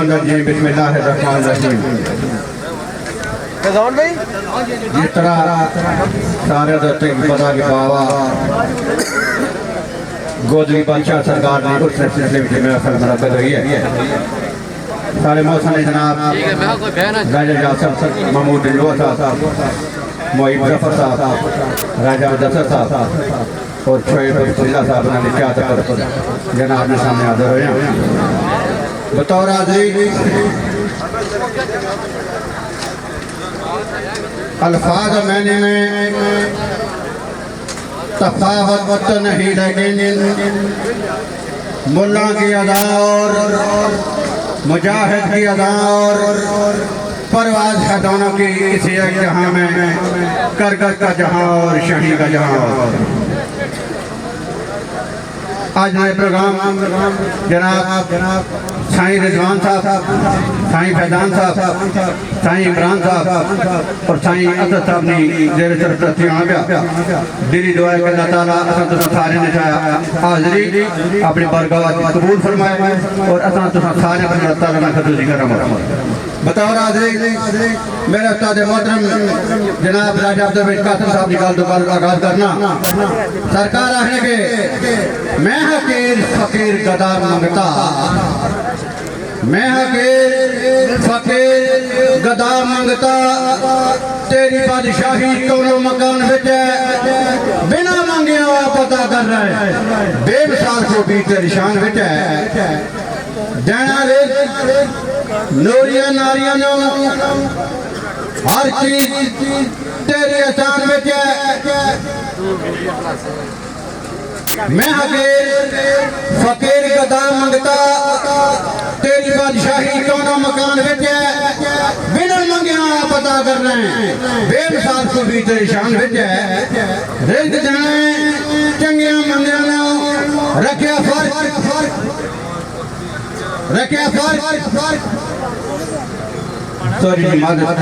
बिस्मिल्लाहिर्रहमानिर्रहीम। जिस तरह सारे पता कि बाबा गोदरी बादशाह सरकार ने उस सिलसिले में मेरा मुनक़िद हुई है। सारे मौसम जनाब राजा यासर महमूद दिलवा साहब, मोहिब जफर साहब, राजा मुदस्सर साहब और शोएब अब्दुल्ला साहब ने क्या जनाब ने सामने हाजिर हुए हैं। बतौर अल्फाज मैंने में तफावत नहीं, लेकिन मुल्ला की अदा और मुजाहिद की अदा और परवाज है दोनों की किसी एक जहां में, करगत का जहां और शाही का जहां। आज नए प्रोग्राम जनाब साईं रिजवान साहब, साईं फैजान साहब, साईं इमरान साहब और साईं असद साहब ने जेर सरपरस्त आ गया। दिली दुआ कि अल्लाह ताला असां तुसां सारे ने हाज़री अपनी बारगाह कबूल फरमाए और असां तुसां सारे अल्लाह ताला ने खदूसी करम। बतौर मेरे उस्ताद मोहतरम जनाब राजा अब्दुल हमीद कासिम साहब की गल दोबारा आगाज करना। सरकार आखने के मैं हकीर फकीर गदा मंगता, मैं हकीर फकीर गदा मंगता, तेरी बादशाही कोनो मकान बिच बिना मंगे पता कर रहा है, बेमिसाल को भी तेरी शान बिच है। देना नूरिया नारिया हर चीज तेरी एहसान में है। मैं हकीर फकीर गदा मंगता, तेरी बादशाही कोनो मकान बिच है, बिना मंगिया पता कर रहे हैं, बेमिसाल को भी तेरी शान बिच है। रिज़्क़ जाने चंगिया मंदिर रखिया फर्क सॉरी जी मादर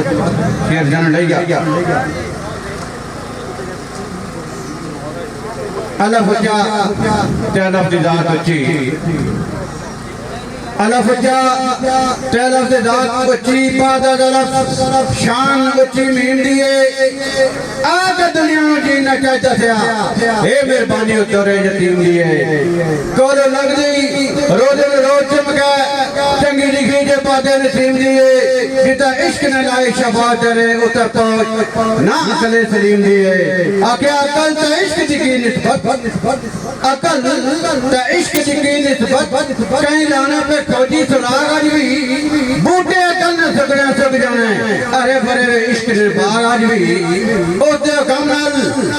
शेर जान ले गया। अल्लाह फजा तेरा ज़ात अच्छी, अल्लाह फजा तेरा ज़ात अच्छी, पादा शान अच्छी मीन दिए आग दुनिया जी न चाहता था ए मेहरबानी उतरे यतीम दिए कोलो लग गई रोज रोज चमका चंगी लिखी जे पादे नसीम दिए जिता इश्क न लाए शफा तेरे उतर पहुंच ना अकले सलीम दिए आके अकल ते इश्क दी की निस्बत, अकल ते इश्क दी की निस्बत कहीं लाने पे खोजी सुराग आज भी बूटे अकल न सकड़े सक जाने अरे बरे इश्क ने बाग आज भी ओते कमल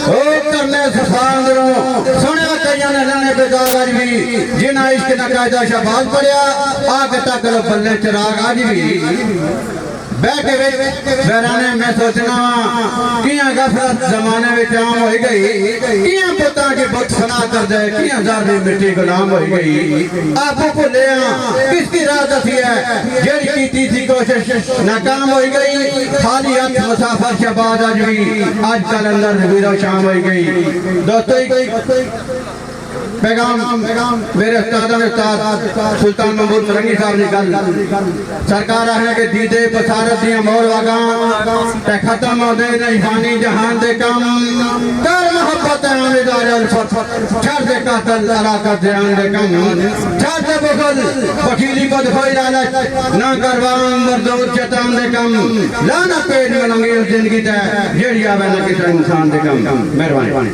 ओ करने सफांदरों सुने कईयां ने लाने पे दाग आज भी जिना इश्क न कायदा शबाज पड़िया आके तक बल्ले चिराग आज भी बैठे बैराने में सोचना किया गफलत जमाने में आम हो गई, किया पुता के बुत फना कर दे, किया जाने मिट्टी गुलाम हो गई। आपको भुले किसकी राह दसी है जेड़ी कीती थी कोशिश नाकाम हो गई, खाली हाथ मुसाफिर शहबाज आज भी आजकल अंदर वीरो शाम हो गई। दोस्तों पैगाम मेरे उस्ताद सुल्तान महमूद फरंगी साहब ने गल सरकार है कि दीदे बसारत दियां मोर वागा ते खत्म होदे नहीं जहान दे कम कर मोहब्बत आमेदार अल्फत छर दे कातल अलाका ध्यान दे कम छर दे बखल वकीली बद होई लालच ना करवान मर्दूर चतान दे कम लाना पेट में लंगी जिंदगी ते जेड़ी आवे ना किसी इंसान दे कम। मेहरबानी।